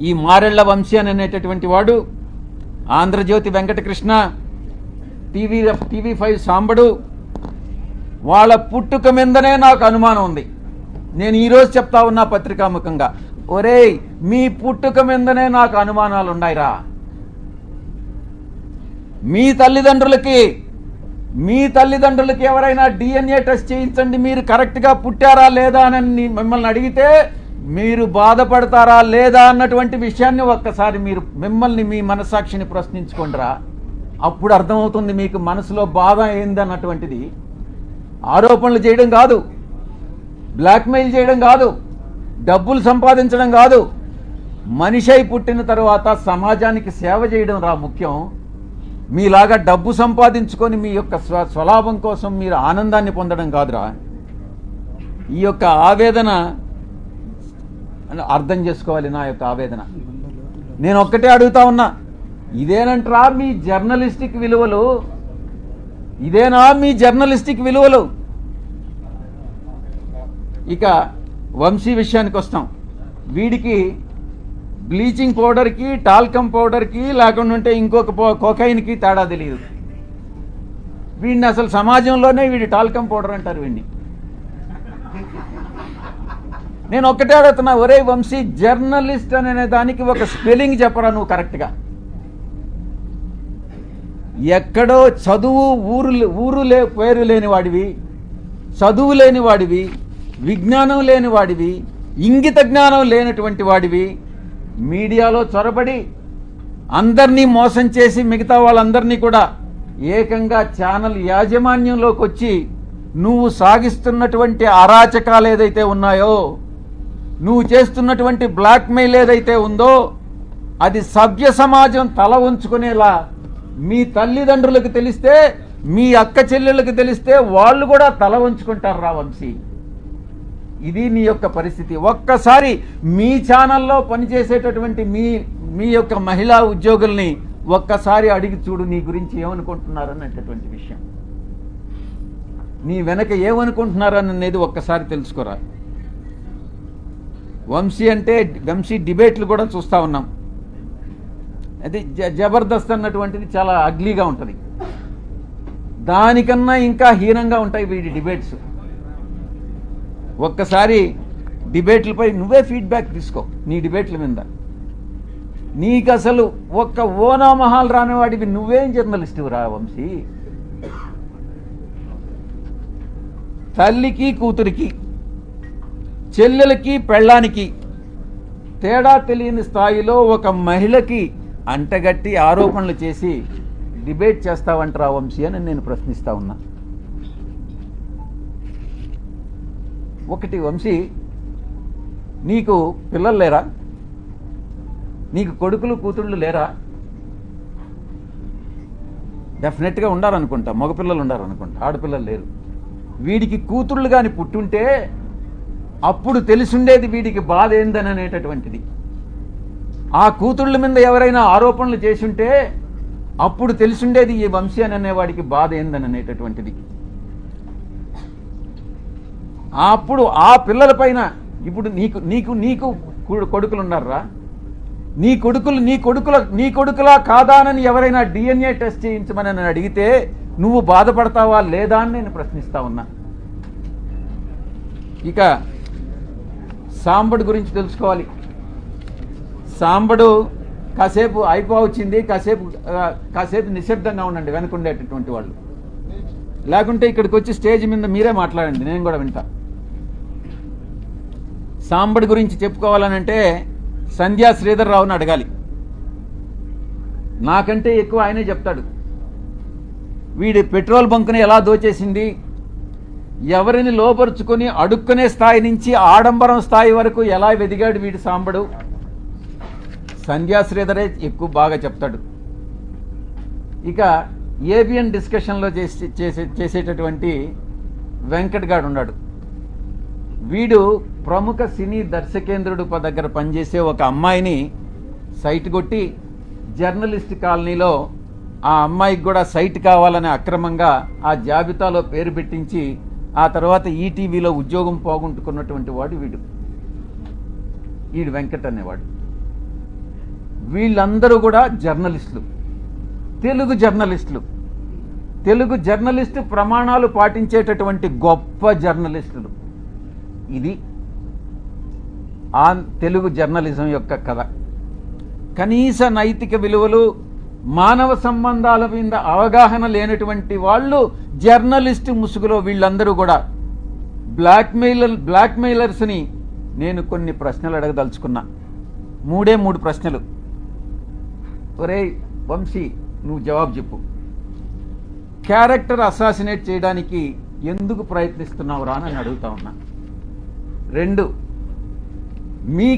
ఈ మారెళ్ల వంశీ అనేటటువంటి వాడు, ఆంధ్రజ్యోతి వెంకటకృష్ణ, TV5 సాంబడు, వాళ్ళ పుట్టుక మీదనే నాకు అనుమానం ఉంది. నేను ఈరోజు చెప్తా ఉన్నా పత్రికాముఖంగా, ఒరేయ్ మీ పుట్టుక మీదనే నాకు అనుమానాలు ఉన్నాయిరా. మీ తల్లిదండ్రులకి ఎవరైనా DNA టెస్ట్ చేయించండి, మీరు కరెక్ట్గా పుట్టారా లేదా అని మిమ్మల్ని అడిగితే మీరు బాధపడతారా లేదా అన్నటువంటి విషయాన్ని ఒక్కసారి మీరు మిమ్మల్ని, మీ మనసాక్షిని ప్రశ్నించుకోండిరా. అప్పుడు అర్థమవుతుంది మీకు మనసులో బాధ ఏందన్నటువంటిది. ఆరోపణలు చేయడం కాదు, బ్లాక్మెయిల్ చేయడం కాదు, డబ్బులు సంపాదించడం కాదు, మనిషి అయి పుట్టిన తర్వాత సమాజానికి సేవ చేయడం రా ముఖ్యం. మీలాగా డబ్బు సంపాదించుకొని మీ యొక్క స్వలాభం కోసం మీరు ఆనందాన్ని పొందడం కాదురా. ఈ యొక్క ఆవేదన అర్థం చేసుకోవాలి. నా యొక్క ఆవేదన నేను ఒక్కటే అడుగుతా ఉన్నా, ఇదేనంట్రా మీ జర్నలిస్టిక్ విలువలు? ఇదేనా మీ జర్నలిస్టిక్ విలువలు? ఇక వంశీ విషయానికి వస్తాం. వీడికి బ్లీచింగ్ పౌడర్కి, టాల్కమ్ పౌడర్కి, లేకుండా ఇంకొక కోకైన్కి తేడా తెలియదు. వీడిని అసలు సమాజంలోనే వీడి టాల్కమ్ పౌడర్ అంటారు వీడిని. నేను ఒక్కటే అడుగుతున్నా, ఒరే వంశీ, జర్నలిస్ట్ అనే దానికి ఒక స్పెల్లింగ్ చెప్పరా నువ్వు కరెక్ట్గా. ఎక్కడో చదువు పేరు లేని వాడివి, చదువు లేని వాడివి, విజ్ఞానం లేని వాడివి, ఇంగిత జ్ఞానం లేనటువంటి వాడివి మీడియాలో చొరబడి అందరినీ మోసం చేసి మిగతా వాళ్ళందరినీ కూడా ఏకంగా ఛానల్ యాజమాన్యంలోకి వచ్చి నువ్వు సాగిస్తున్నటువంటి అరాచకాలు ఏదైతే ఉన్నాయో, నువ్వు చేస్తున్నటువంటి బ్లాక్మెయిల్ ఏదైతే ఉందో అది సభ్య సమాజం తల ఉంచుకునేలా మీ తల్లిదండ్రులకు తెలిస్తే, మీ అక్క చెల్లెళ్ళకి తెలిస్తే వాళ్ళు కూడా తల వంచుకుంటారు రా వంశీ. ఇది నీ యొక్క పరిస్థితి. ఒక్కసారి మీ ఛానల్లో పనిచేసేటటువంటి మీ యొక్క మహిళా ఉద్యోగుల్ని ఒక్కసారి అడిగి చూడు నీ గురించి ఏమనుకుంటున్నారనేటటువంటి విషయం. నీ వెనక ఏమనుకుంటున్నారనేది ఒక్కసారి తెలుసుకోరా. వంశీ డిబేట్లు కూడా చూస్తూ ఉన్నాం. అది జబర్దస్త్ అన్నటువంటిది చాలా అగ్లీగా ఉంటుంది. దానికన్నా ఇంకా హీనంగా ఉంటాయి వీడి డిబేట్స్. ఒక్కసారి డిబేట్లపై నువ్వే ఫీడ్బ్యాక్ తీసుకో. నీ డిబేట్ల మీద నీకు అసలు ఒక్క ఓనామహాల్ రానివాడివి నువ్వేం జర్నలిస్టు రా వంశీ. తల్లికి కూతురికి, చెల్లెలకి పెళ్ళానికి తేడా తెలియని స్థాయిలో ఒక మహిళకి అంటగట్టి ఆరోపణలు చేసి డిబేట్ చేస్తావంటరా వంశీ అని నేను ప్రశ్నిస్తా ఉన్నా. ఒకటి వంశీ, నీకు పిల్లలు లేరా? నీకు కొడుకులు కూతుళ్ళు లేరా? డెఫినెట్గా ఉండాలనుకుంటా, మగపిల్లలు ఉండాలనుకుంటా, ఆడపిల్లలు లేరు. వీడికి కూతుళ్ళు కానీ పుట్టుంటే అప్పుడు తెలిసిండేది వీడికి బాధ ఏందని అనేటటువంటిది. ఆ కూతుళ్ళ మీద ఎవరైనా ఆరోపణలు చేసుంటే అప్పుడు తెలిసిండేది ఈ వంశీ అని అనేవాడికి బాధ ఏందని అనేటటువంటిది. అప్పుడు ఆ పిల్లల పైన ఇప్పుడు నీకు కొడుకులు ఉన్నారా? నీ కొడుకులా కాదానని ఎవరైనా DNA టెస్ట్ చేయించమని నన్ను అడిగితే నువ్వు బాధపడతావా లేదా అని నేను ప్రశ్నిస్తా ఉన్నా. ఇక సాంబడు గురించి తెలుసుకోవాలి. సాంబడు కాసేపు అయిపోవచ్చింది, కాసేపు నిశ్శబ్దంగా ఉండండి వెనుకుండేటటువంటి వాళ్ళు, లేకుంటే ఇక్కడికి వచ్చి స్టేజ్ మీద మీరే మాట్లాడండి, నేను కూడా వింటా. సాంబడి గురించి చెప్పుకోవాలనంటే సంధ్యా శ్రీధర్ రావుని అడగాలి. నాకంటే ఎక్కువ ఆయనే చెప్తాడు. వీడి పెట్రోల్ బంకుని ఎలా దోచేసింది, ఎవరిని లోపరుచుకొని అడుక్కునే స్థాయి నుంచి ఆడంబరం స్థాయి వరకు ఎలా వెదిగాడు వీడి సాంబడు, సంధ్యా శ్రీధరే ఎక్కువ బాగా చెప్తాడు. ఇక ఏబిఎన్ డిస్కషన్లో చేసేటటువంటి వెంకట్ గాడు ఉన్నాడు. వీడు ప్రముఖ సినీ దర్శకేంద్రుడు దగ్గర పనిచేసే ఒక అమ్మాయిని సైట్ కొట్టి జర్నలిస్ట్ కాలనీలో ఆ అమ్మాయికి కూడా సైట్ కావాలని అక్రమంగా ఆ జాబితాలో పేరు పెట్టించి ఆ తర్వాత ఈటీవీలో ఉద్యోగం పోగొట్టుకున్నటువంటి వాడు వీడు వెంకట్ అనేవాడు. వీళ్ళందరూ కూడా జర్నలిస్టులు, తెలుగు జర్నలిస్టు ప్రమాణాలు పాటించేటటువంటి గొప్ప జర్నలిస్టులు. ఇది ఆ తెలుగు జర్నలిజం యొక్క కథ. కనీస నైతిక విలువలు, మానవ సంబంధాల మీద అవగాహన లేనటువంటి వాళ్ళు జర్నలిస్టు ముసుగులో వీళ్ళందరూ కూడా బ్లాక్మెయిలర్స్ని నేను కొన్ని ప్రశ్నలు అడగదలుచుకున్నా. 3 ప్రశ్నలు. ఒరే వంశీ, నువ్వు జవాబు చెప్పు. క్యారెక్టర్ అసాసినేట్ చేయడానికి ఎందుకు ప్రయత్నిస్తున్నావురా అని అడుగుతా ఉన్నా. 2, నీ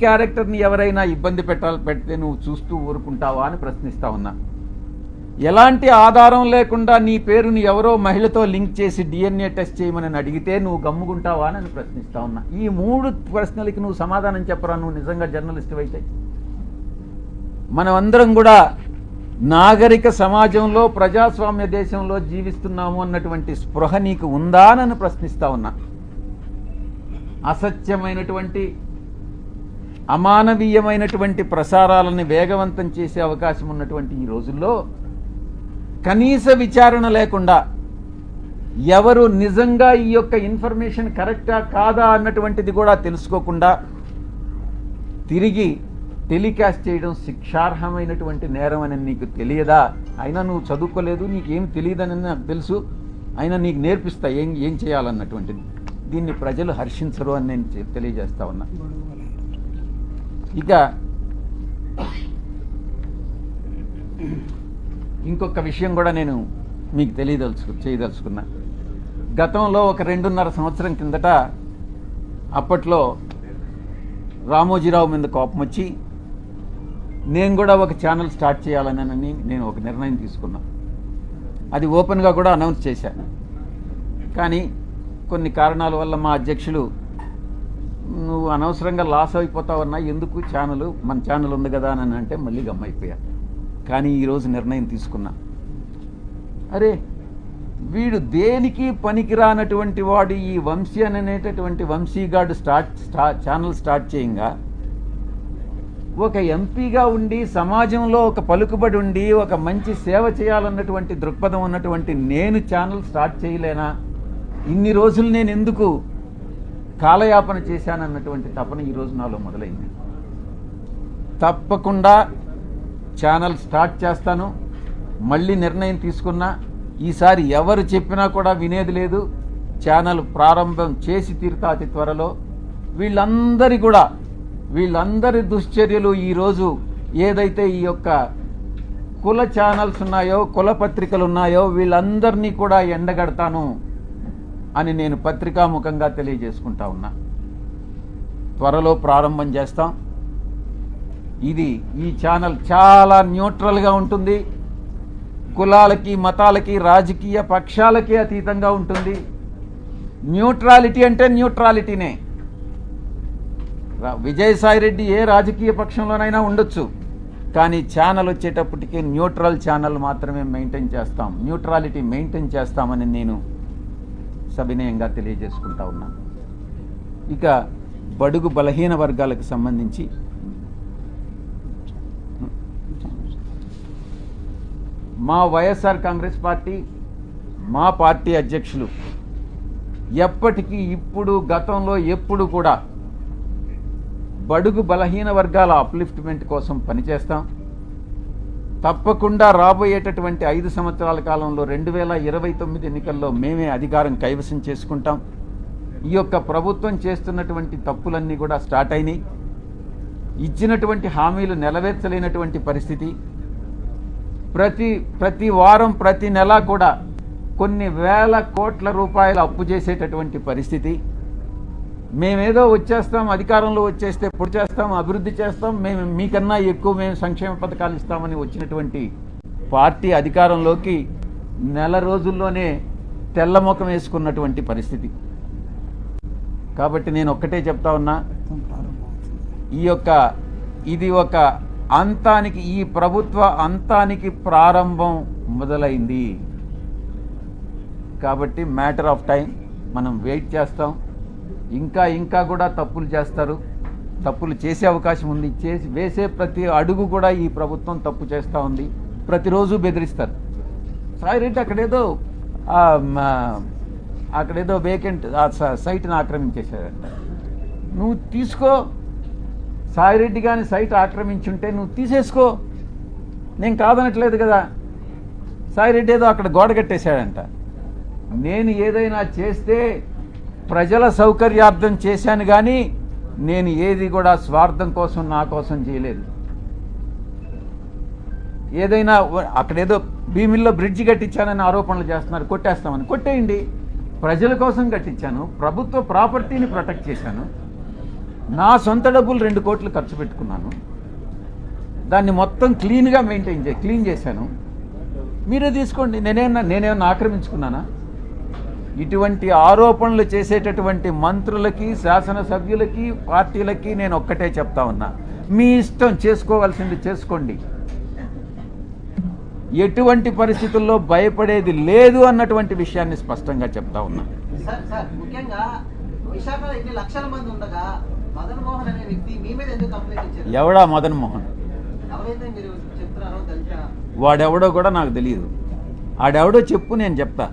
క్యారెక్టర్ని ఎవరైనా ఇబ్బంది పెడితే నువ్వు చూస్తూ ఊరుకుంటావా అని ప్రశ్నిస్తా ఉన్నా. ఎలాంటి ఆధారం లేకుండా నీ పేరుని ఎవరో మహిళతో లింక్ చేసి DNA టెస్ట్ చేయమని అడిగితే నువ్వు గమ్ముకుంటావా అని ప్రశ్నిస్తా ఉన్నా. ఈ 3 ప్రశ్నలకి నువ్వు సమాధానం చెప్పరా నువ్వు నిజంగా జర్నలిస్ట్ అయితే. మనమందరం కూడా నాగరిక సమాజంలో ప్రజాస్వామ్య దేశంలో జీవిస్తున్నాము అన్నటువంటి స్పృహ నీకు ఉందా అని ప్రశ్నిస్తా ఉన్నా. అసత్యమైనటువంటి అమానవీయమైనటువంటి ప్రసారాలను వేగవంతం చేసే అవకాశం ఉన్నటువంటి ఈ రోజుల్లో కనీస విచారణ లేకుండా ఎవరు నిజంగా ఈ యొక్క ఇన్ఫర్మేషన్ కరెక్టా కాదా అన్నటువంటిది కూడా తెలుసుకోకుండా తిరిగి టెలికాస్ట్ చేయడం శిక్షార్హమైనటువంటి నేరం అని నీకు తెలియదా? అయినా నువ్వు చదువుకోలేదు, నీకేం తెలియదని నాకు తెలుసు, అయినా నీకు నేర్పిస్తా ఏం చేయాలన్నటువంటిది. దీన్ని ప్రజలు హర్షించరు అని నేను తెలియజేస్తా ఉన్నా. ఇక ఇంకొక విషయం కూడా నేను మీకు చేయదలుచుకున్నా. గతంలో ఒక 2.5 సంవత్సరం కిందట అప్పట్లో రామోజీరావు మీద కోపం వచ్చి నేను కూడా ఒక ఛానల్ స్టార్ట్ చేయాలని నేను ఒక నిర్ణయం తీసుకున్నా. అది ఓపెన్గా కూడా అనౌన్స్ చేశాను. కానీ కొన్ని కారణాల వల్ల మా అధ్యక్షులు నువ్వు అనవసరంగా లాస్ అయిపోతావన్నా, ఎందుకు మన ఛానల్ ఉంది కదా అని అంటే మళ్ళీ గమ్మైపోయా. కానీ ఈరోజు నిర్ణయం తీసుకున్నా, అరే వీడు దేనికి పనికిరానటువంటి వాడు ఈ వంశీ అనేటటువంటి వంశీగాడు ఛానల్ స్టార్ట్ చేయంగా ఒక ఎంపీగా ఉండి సమాజంలో ఒక పలుకుబడి ఉండి ఒక మంచి సేవ చేయాలన్నటువంటి దృక్పథం ఉన్నటువంటి నేను ఛానల్ స్టార్ట్ చేయలేనా? ఇన్ని రోజులు నేను ఎందుకు కాలయాపన చేశానన్నటువంటి తపన ఈరోజు నాలో మొదలైంది. తప్పకుండా ఛానల్ స్టార్ట్ చేస్తాను. మళ్ళీ నిర్ణయం తీసుకున్నా. ఈసారి ఎవరు చెప్పినా కూడా వినేది లేదు. ఛానల్ ప్రారంభం చేసి తీరుతా అతి త్వరలో. వీళ్ళందరి దుశ్చర్యలు ఈరోజు ఏదైతే ఈ యొక్క కుల ఛానల్స్ ఉన్నాయో, కుల పత్రికలు ఉన్నాయో, వీళ్ళందరినీ కూడా ఎండగడతాను అని నేను పత్రికాముఖంగా తెలియజేసుకుంటా ఉన్నా. త్వరలో ప్రారంభం చేస్తాం. ఈ ఛానల్ చాలా న్యూట్రల్గా ఉంటుంది. కులాలకి, మతాలకి, రాజకీయ పక్షాలకి అతీతంగా ఉంటుంది. న్యూట్రాలిటీ అంటే న్యూట్రాలిటీనే. విజయసాయిరెడ్డి ఏ రాజకీయ పక్షంలోనైనా ఉండొచ్చు, కానీ ఛానల్ వచ్చేటప్పటికి న్యూట్రల్ ఛానల్ మాత్రమే మెయింటైన్ చేస్తాం, న్యూట్రాలిటీ మెయింటైన్ చేస్తామని నేను సవినయంగా తెలియజేసుకుంటా ఉన్నాను. ఇక బడుగు బలహీన వర్గాలకు సంబంధించి మా వైఎస్ఆర్ కాంగ్రెస్ పార్టీ, మా పార్టీ అధ్యక్షులు ఎప్పటికీ ఇప్పుడు గతంలో ఎప్పుడు కూడా బడుగు బలహీన వర్గాల అప్లిఫ్ట్మెంట్ కోసం పనిచేస్తాం. తప్పకుండా రాబోయేటటువంటి 5 సంవత్సరాల కాలంలో 2029 ఎన్నికల్లో మేమే అధికారం కైవసం చేసుకుంటాం. ఈ యొక్క ప్రభుత్వం చేస్తున్నటువంటి తప్పులన్నీ కూడా స్టార్ట్ అయినాయి. ఇచ్చినటువంటి హామీలు నెరవేర్చలేనటువంటి పరిస్థితి. ప్రతి వారం ప్రతి నెల కూడా కొన్ని వేల కోట్ల రూపాయలు అప్పు చేసేటటువంటి పరిస్థితి. మేమేదో వచ్చేస్తాం, అధికారంలో వచ్చేస్తే పొడి చేస్తాం, అభివృద్ధి చేస్తాం, మేము మీకన్నా ఎక్కువ మేము సంక్షేమ పథకాలు ఇస్తామని వచ్చినటువంటి పార్టీ అధికారంలోకి నెల రోజుల్లోనే తెల్లముఖం వేసుకున్నటువంటి పరిస్థితి. కాబట్టి నేను ఒక్కటే చెప్తా ఉన్నా, ఇది ఒక అంతానికి, ఈ ప్రభుత్వ అంతానికి ప్రారంభం మొదలైంది. కాబట్టి మ్యాటర్ ఆఫ్ టైం. మనం వెయిట్ చేస్తాం. ఇంకా కూడా తప్పులు చేస్తారు, తప్పులు చేసే అవకాశం ఉంది. వేసే ప్రతి అడుగు కూడా ఈ ప్రభుత్వం తప్పు చేస్తూ ఉంది. ప్రతిరోజు బెదిరిస్తారు. సాయిరెడ్డి అక్కడేదో వేకెంట్ సైట్ని ఆక్రమించేశారంట. నువ్వు తీసుకో. సాయిరెడ్డి కానీ సైట్ ఆక్రమించుంటే నువ్వు తీసేసుకో, నేను కాదనట్లేదు కదా. సాయిరెడ్డి ఏదో అక్కడ గోడ కట్టేశాడంట. నేను ఏదైనా చేస్తే ప్రజల సౌకర్యార్థం చేశాను, కానీ నేను ఏది కూడా స్వార్థం కోసం, నా కోసం చేయలేదు. ఏదైనా అక్కడేదో భీమిల్లో బ్రిడ్జి కట్టించానని ఆరోపణలు చేస్తున్నారు, కొట్టేస్తామని. కొట్టేయండి. ప్రజల కోసం కట్టించాను, ప్రభుత్వ ప్రాపర్టీని ప్రొటెక్ట్ చేశాను, నా సొంత డబ్బులు 2 కోట్లు ఖర్చు పెట్టుకున్నాను, దాన్ని మొత్తం క్లీన్గా క్లీన్ చేశాను. మీరే తీసుకోండి. నేనేమన్నా ఆక్రమించుకున్నానా? ఇటువంటి ఆరోపణలు చేసేటటువంటి మంత్రులకి, శాసనసభ్యులకి, పార్టీలకి నేను ఒక్కటే చెప్తా ఉన్నా, మీ ఇష్టం, చేసుకోవాల్సింది చేసుకోండి. ఎటువంటి పరిస్థితుల్లో భయపడేది లేదు అన్నటువంటి విషయాన్ని స్పష్టంగా చెప్తా ఉన్నా. ఎవడా మదన్ మోహన్? వాడెవడో కూడా నాకు తెలియదు. ఆడెవడో చెప్పు, నేను చెప్తా.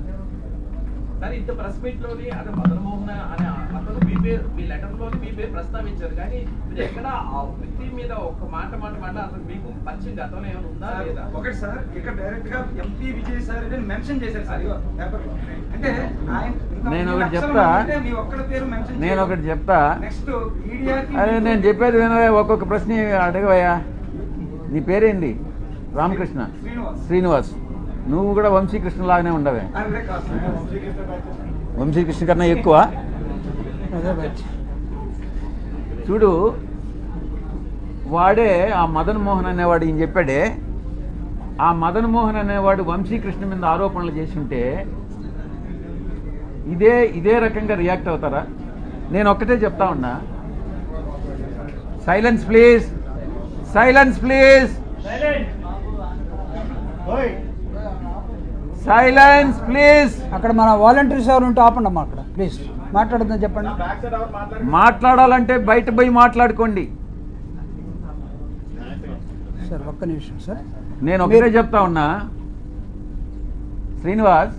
ఇంత ప్రెస్ మీట్ లోని అదే మదన్ మోహన్ అనే అతను మీ పేరు, మీ లెటర్ లోని మీ పేరు ప్రస్తావించారు, కానీ మీరు ఎక్కడ ఆ వ్యక్తి మీద ఒక మాట అసలు మీకు పరిచయం గతంలో ఏమైనా ఉందా లేదా? ఒకటి సార్, ఇక్కడ డైరెక్ట్ గా ఎంపీ విజయ్ సార్ మెన్షన్ చేశారు సార్ పేపర్ లో. అంటే నేను ఒకటి చెప్తా. నెక్స్ట్ మీడియాకి అదే నేను చెప్పేది వినవే, ఒక్కొక్క ప్రశ్న అడగవయ్యా. నీ పేరేంటి? రామకృష్ణ శ్రీనివాస్. నువ్వు కూడా వంశీకృష్ణ లాగానే ఉండవే. వంశీకృష్ణ కన్నా ఎక్కువ. చూడు, వాడే ఆ మదన్ మోహన్ అనేవాడు ఈయన చెప్పాడే, ఆ మదన్ మోహన్ అనేవాడు వంశీకృష్ణ మీద ఆరోపణలు చేసి ఉంటే ఇదే రకంగా రియాక్ట్ అవుతారా? నేను ఒక్కటే చెప్తా ఉన్నా, silence please, silence please, silence please. అక్కడ మన వాలంటీర్స్ ఎవరు ఉంటే ఆపండి అమ్మా, అక్కడ ప్లీజ్ మాట్లాడద్దని చెప్పండి. మాట్లాడాలంటే బయట పోయి మాట్లాడుకోండి సార్. ఒక్క నిమిషం సార్, నేను ఒకటే చెప్తా ఉన్నా, శ్రీనివాస్,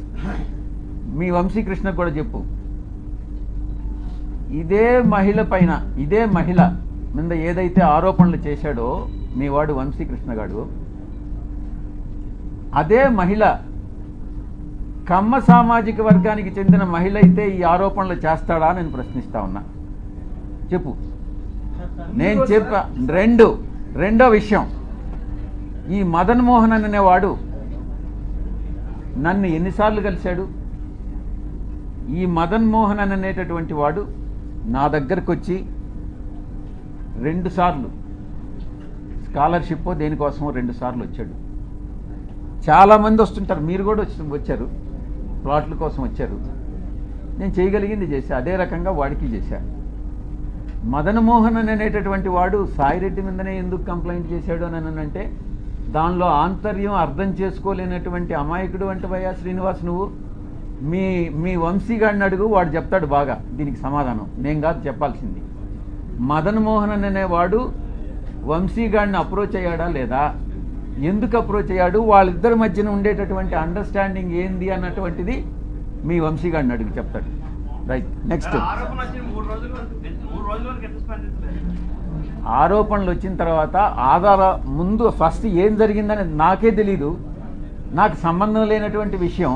మీ వంశీకృష్ణకు కూడా చెప్పు, ఇదే మహిళ మీద ఏదైతే ఆరోపణలు చేశాడో మీ వాడు వంశీకృష్ణ గారు, అదే మహిళ కమ్మ సామాజిక వర్గానికి చెందిన మహిళ అయితే ఈ ఆరోపణలు చేస్తాడా నేను ప్రశ్నిస్తా ఉన్నా. చెప్పు. నేను చెప్పా. రెండో విషయం, ఈ మదన్ మోహన్ అనేవాడు నన్ను ఎన్నిసార్లు కలిశాడు? ఈ మదన్ మోహన్ అనేటటువంటి వాడు నా దగ్గరకు వచ్చి 2 సార్లు స్కాలర్షిప్ దేనికోసమో 2 సార్లు వచ్చాడు. చాలామంది వస్తుంటారు, మీరు కూడా వచ్చారు, ప్లాట్ల కోసం వచ్చారు. నేను చేయగలిగింది చేశా, అదే రకంగా వాడికి చేశా. మదన్ మోహన్ అనేటటువంటి వాడు సాయిరెడ్డి మీదనే ఎందుకు కంప్లైంట్ చేశాడు అని అంటే, దానిలో ఆంతర్యం అర్థం చేసుకోలేనటువంటి అమాయకుడు అంటే భయ్యా శ్రీనివాస్ నువ్వు. మీ వంశీగాడిని అడుగు, వాడు చెప్తాడు బాగా దీనికి సమాధానం, నేను కాదు చెప్పాల్సింది. మదన్ మోహన్ అనేవాడు వంశీగాడిని అప్రోచ్ అయ్యాడా లేదా, ఎందుకు అప్రోచ్ అయ్యాడు, వాళ్ళిద్దరి మధ్యన ఉండేటటువంటి అండర్స్టాండింగ్ ఏంది అన్నటువంటిది మీ వంశీగాడిని అడుగు, చెప్తాడు. రైట్. నెక్స్ట్, ఆరోపణలు వచ్చిన తర్వాత ముందు ఫస్ట్ ఏం జరిగిందని నాకే తెలీదు, నాకు సంబంధం లేనటువంటి విషయం.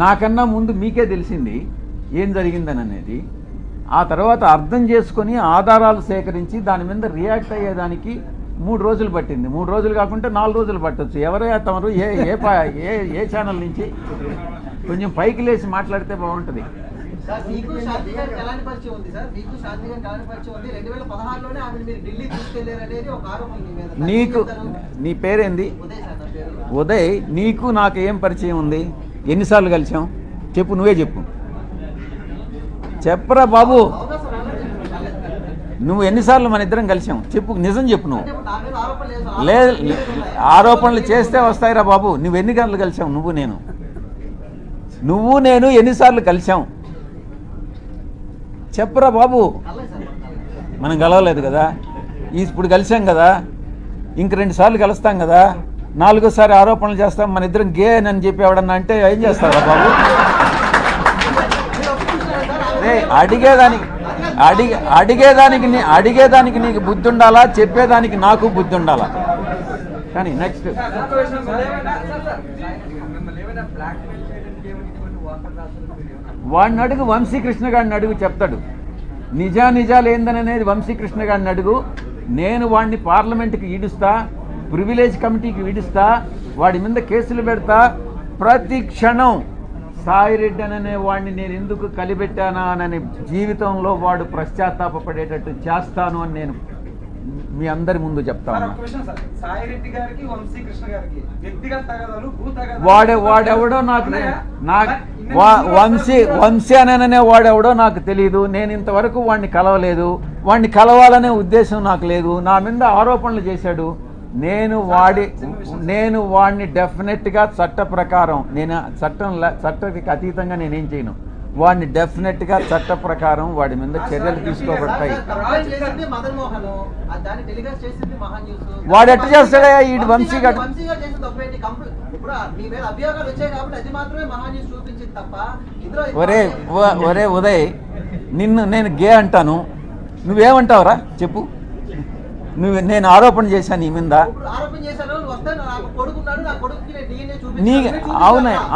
నాకన్నా ముందు మీకే తెలిసింది ఏం జరిగిందని అనేది. ఆ తర్వాత అర్థం చేసుకొని ఆధారాలు సేకరించి దాని మీద రియాక్ట్ అయ్యేదానికి 3 రోజులు పట్టింది. 3 రోజులు కాకుంటే 4 రోజులు పట్టొచ్చు. ఎవరైనా తమరు ఏ ఛానల్ నుంచి కొంచెం పైకి లేచి మాట్లాడితే బాగుంటుంది. నీకు, నీ పేరేంది? ఉదయ్. నీకు నాకు ఏం పరిచయం ఉంది? ఎన్నిసార్లు కలిసాం చెప్పు, నువ్వే చెప్పు. చెప్పరా బాబు, నువ్వు ఎన్నిసార్లు మన ఇద్దరం కలిసాం చెప్పు, నిజం చెప్పు. నువ్వు లేదు, ఆరోపణలు చేస్తే వస్తాయిరా బాబు. నువ్వు ఎన్ని గంటలు కలిసాం? నువ్వు నేను ఎన్నిసార్లు కలిసాం చెప్పురా బాబు. మనం కలవలేదు కదా, ఇప్పుడు కలిసాం కదా, ఇంక 2 సార్లు కలుస్తాం కదా, 4వసారి ఆరోపణలు చేస్తాం మన ఇద్దరం గే అని చెప్పి ఎవడన్నా అంటే ఏం చేస్తారా బాబు? అడిగేదానికి నీకు బుద్ధి ఉండాలా, చెప్పేదానికి నాకు బుద్ధి ఉండాలా. కానీ నెక్స్ట్, వాడిని అడుగు, వంశీకృష్ణ గారిని అడుగు, చెప్తాడు. నిజాలు ఏందనేది వంశీకృష్ణ గారిని అడుగు. నేను వాడిని పార్లమెంట్కి ఈడుస్తా, ప్రివిలేజ్ కమిటీకి విడిస్తా, వాడి మీద కేసులు పెడతా. ప్రతి క్షణం సాయిరెడ్డి అనే వాడిని నేను ఎందుకు కలిపెట్టానా అని జీవితంలో వాడు పశ్చాత్తాపపడేటట్టు చేస్తాను అని నేను మీ అందరి ముందు చెప్తా సార్, ఉన్నా. ఒక్క విషయం సార్, సాయిరెడ్డి గారికి వంశీ కృష్ణ గారికి వ్యక్తిగత తగాదాలు, భూ తగాదాలు వాడెవడో నాకు ఉన్నాయా? వంశీ అనే వాడెవడో నాకు తెలియదు. నేను ఇంతవరకు వాడిని కలవలేదు. వాడిని కలవాలనే ఉద్దేశం నాకు లేదు. నా మీద ఆరోపణలు చేశాడు. నేను వాడిని డెఫినెట్గా చట్ట ప్రకారం నేను చట్టానికి అతీతంగా నేనేం చేయను. వాడిని డెఫినెట్గా చట్ట ప్రకారం వాడి మీద చర్యలు తీసుకోబడతాయి. వాడు ఎట్ట చేస్తాడా ఈ వంశీ గారు? ఒరే ఉదయ్, నిన్ను నేను గే అంటాను, నువ్వేమంటావురా చెప్పు? నేను ఆరోపణ చేశాను నీ మీద.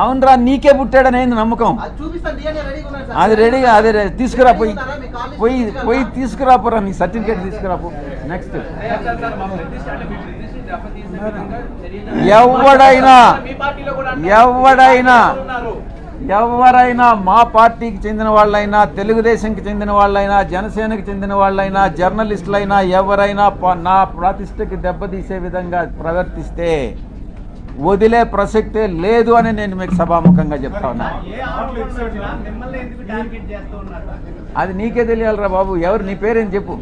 అవునరా, నీకే పుట్టాడనే నమ్మకం. అది రెడీగా అదే తీసుకురా, పోయి తీసుకురాపోరా, నీ సర్టిఫికేట్ తీసుకురాపో. నెక్స్ట్ ఎవరైనా మా పార్టీకి చెందిన వాళ్ళైనా, తెలుగుదేశంకి చెందిన వాళ్ళైనా, జనసేనకి చెందిన వాళ్ళైనా, జర్నలిస్టులైనా ఎవరైనా నా ప్రతిష్టకి దెబ్బతీసే విధంగా ప్రవర్తిస్తే వదిలే ప్రసక్తే లేదు అని నేను మీకు సభాముఖంగా చెప్తా ఉన్నా. అది నీకే తెలియాలిరా బాబు. ఎవరు నీ పేరేం చెప్పు.